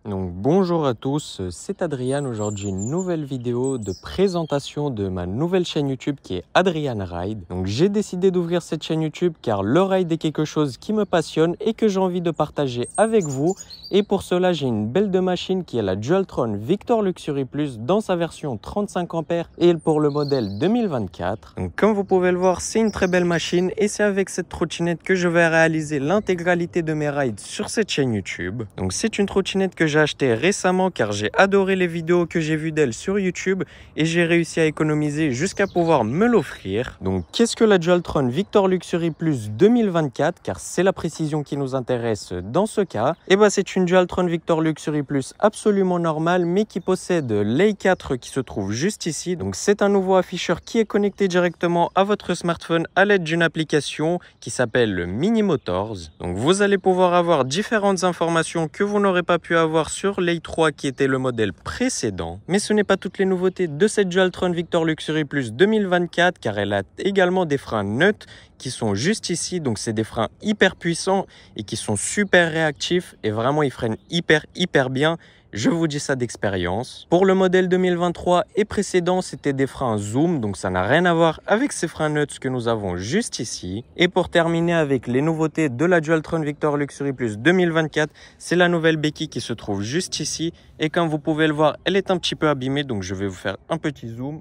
Donc bonjour à tous, c'est Adrian. Aujourd'hui une nouvelle vidéo de présentation de ma nouvelle chaîne YouTube qui est Adrian Ride. Donc j'ai décidé d'ouvrir cette chaîne YouTube car le ride est quelque chose qui me passionne et que j'ai envie de partager avec vous. Et pour cela j'ai une belle de machine qui est la Dualtron Victor Luxury Plus dans sa version 35 ampères et pour le modèle 2024. Donc comme vous pouvez le voir, c'est une très belle machine et c'est avec cette trottinette que je vais réaliser l'intégralité de mes rides sur cette chaîne YouTube. Donc c'est une trottinette que j'ai acheté récemment car j'ai adoré les vidéos que j'ai vues d'elle sur YouTube et j'ai réussi à économiser jusqu'à pouvoir me l'offrir. Donc qu'est-ce que la Dualtron Victor Luxury Plus 2024, car c'est la précision qui nous intéresse dans ce cas? Et bah c'est une Dualtron Victor Luxury Plus absolument normale mais qui possède l'A4 qui se trouve juste ici. Donc c'est un nouveau afficheur qui est connecté directement à votre smartphone à l'aide d'une application qui s'appelle Mini Motors. Donc vous allez pouvoir avoir différentes informations que vous n'aurez pas pu avoir sur l'A3 qui était le modèle précédent. Mais ce n'est pas toutes les nouveautés de cette Dualtron Victor Luxury Plus 2024 car elle a également des freins neutres qui sont juste ici. Donc c'est des freins hyper puissants et qui sont super réactifs et vraiment ils freinent hyper bien. Je vous dis ça d'expérience. Pour le modèle 2023 et précédent, c'était des freins zoom, donc ça n'a rien à voir avec ces freins neutres que nous avons juste ici. Et pour terminer avec les nouveautés de la Dualtron Victor Luxury Plus 2024, c'est la nouvelle béquille qui se trouve juste ici. Et comme vous pouvez le voir, elle est un petit peu abîmée, donc je vais vous faire un petit zoom.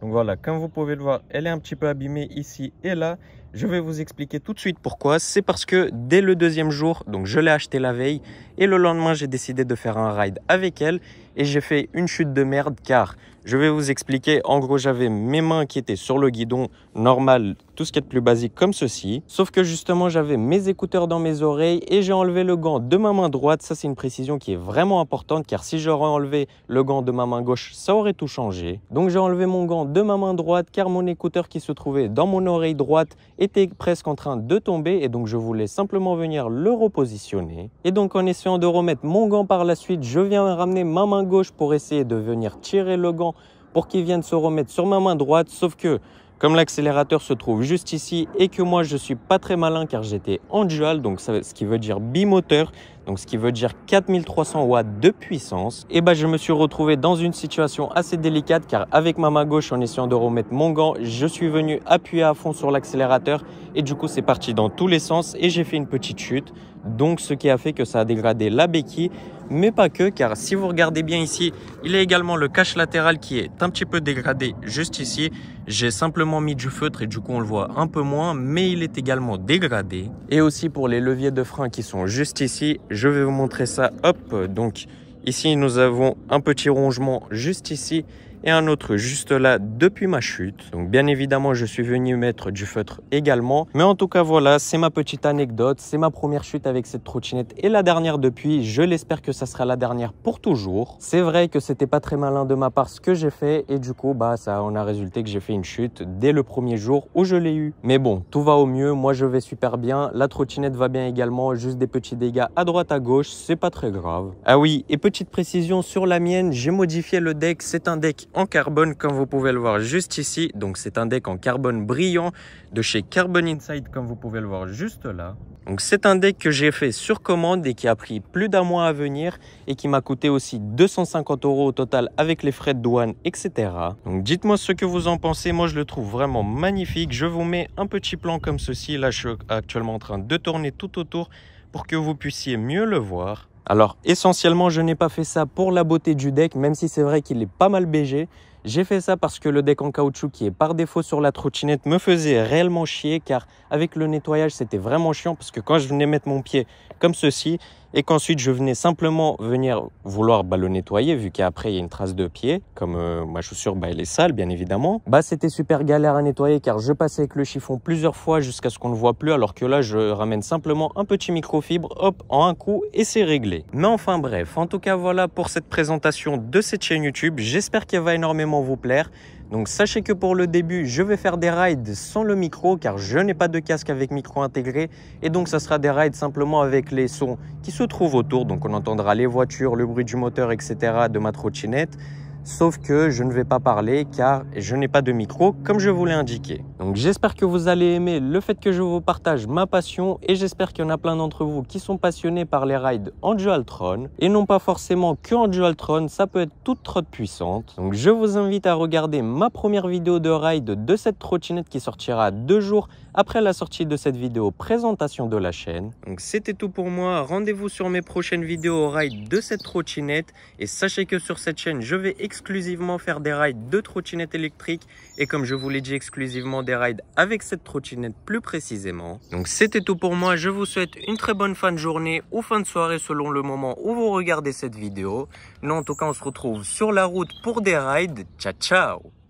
Donc voilà, comme vous pouvez le voir, elle est un petit peu abîmée ici et là. Je vais vous expliquer tout de suite pourquoi. C'est parce que dès le deuxième jour, donc je l'ai acheté la veille et le lendemain, j'ai décidé de faire un ride avec elle et j'ai fait une chute de merde car je vais vous expliquer. En gros, j'avais mes mains qui étaient sur le guidon normal, tout ce qui est de plus basique comme ceci. Sauf que justement, j'avais mes écouteurs dans mes oreilles et j'ai enlevé le gant de ma main droite. Ça, c'est une précision qui est vraiment importante car si j'aurais enlevé le gant de ma main gauche, ça aurait tout changé. Donc, j'ai enlevé mon gant de ma main droite car mon écouteur qui se trouvait dans mon oreille droite était presque en train de tomber et donc je voulais simplement venir le repositionner. Et donc, en essayant de remettre mon gant par la suite, je viens ramener ma main gauche pour essayer de venir tirer le gant pour qu'il vienne se remettre sur ma main droite, sauf que comme l'accélérateur se trouve juste ici et que moi je suis pas très malin car j'étais en dual, donc ça, ce qui veut dire bimoteur, donc ce qui veut dire 4300 watts de puissance, et bah je me suis retrouvé dans une situation assez délicate car avec ma main gauche en essayant de remettre mon gant, je suis venu appuyer à fond sur l'accélérateur et du coup c'est parti dans tous les sens et j'ai fait une petite chute, donc ce qui a fait que ça a dégradé la béquille. Mais pas que, car si vous regardez bien ici, il y a également le cache latéral qui est un petit peu dégradé juste ici. J'ai simplement mis du feutre et du coup on le voit un peu moins, mais il est également dégradé. Et aussi pour les leviers de frein qui sont juste ici, je vais vous montrer ça. Hop, donc ici nous avons un petit rongement juste ici et un autre juste là depuis ma chute. Donc bien évidemment, je suis venu mettre du feutre également. Mais en tout cas, voilà, c'est ma petite anecdote. C'est ma première chute avec cette trottinette et la dernière depuis. Je l'espère que ça sera la dernière pour toujours. C'est vrai que c'était pas très malin de ma part ce que j'ai fait et du coup, bah ça en a résulté que j'ai fait une chute dès le premier jour où je l'ai eu. Mais bon, tout va au mieux. Moi, je vais super bien. La trottinette va bien également. Juste des petits dégâts à droite, à gauche. C'est pas très grave. Ah oui, et petite précision sur la mienne, j'ai modifié le deck. C'est un deck en carbone comme vous pouvez le voir juste ici. Donc c'est un deck en carbone brillant de chez Carbon Inside comme vous pouvez le voir juste là. Donc c'est un deck que j'ai fait sur commande et qui a pris plus d'un mois à venir et qui m'a coûté aussi 250 € au total avec les frais de douane, etc. Donc dites-moi ce que vous en pensez. Moi je le trouve vraiment magnifique. Je vous mets un petit plan comme ceci. Là je suis actuellement en train de tourner tout autour pour que vous puissiez mieux le voir. Alors essentiellement je n'ai pas fait ça pour la beauté du deck, même si c'est vrai qu'il est pas mal BG. J'ai fait ça parce que le deck en caoutchouc qui est par défaut sur la trottinette me faisait réellement chier car avec le nettoyage c'était vraiment chiant parce que quand je venais mettre mon pied comme ceci et qu'ensuite je venais simplement venir vouloir le nettoyer vu qu'après il y a une trace de pied comme ma chaussure elle est sale bien évidemment, c'était super galère à nettoyer car je passais avec le chiffon plusieurs fois jusqu'à ce qu'on ne voit plus, alors que là je ramène simplement un petit microfibre hop en un coup et c'est réglé. Mais enfin bref, en tout cas voilà pour cette présentation de cette chaîne YouTube. J'espère qu'elle va énormément vous plaire. Donc sachez que pour le début, je vais faire des rides sans le micro car je n'ai pas de casque avec micro intégré et donc ça sera des rides simplement avec les sons qui se trouvent autour. Donc on entendra les voitures, le bruit du moteur, etc. de ma trottinette. sauf que je ne vais pas parler car je n'ai pas de micro comme je vous l'ai indiqué. Donc j'espère que vous allez aimer le fait que je vous partage ma passion et j'espère qu'il y en a plein d'entre vous qui sont passionnés par les rides en Dualtron et non pas forcément que en Dualtron, ça peut être toute trotte puissante. Donc je vous invite à regarder ma première vidéo de ride de cette trottinette qui sortira 2 jours après la sortie de cette vidéo présentation de la chaîne. Donc c'était tout pour moi, rendez-vous sur mes prochaines vidéos ride de cette trottinette et sachez que sur cette chaîne je vais exclusivement faire des rides de trottinette électrique et comme je vous l'ai dit exclusivement des rides avec cette trottinette plus précisément. Donc c'était tout pour moi, je vous souhaite une très bonne fin de journée ou fin de soirée selon le moment où vous regardez cette vidéo. Nous en tout cas on se retrouve sur la route pour des rides, ciao ciao.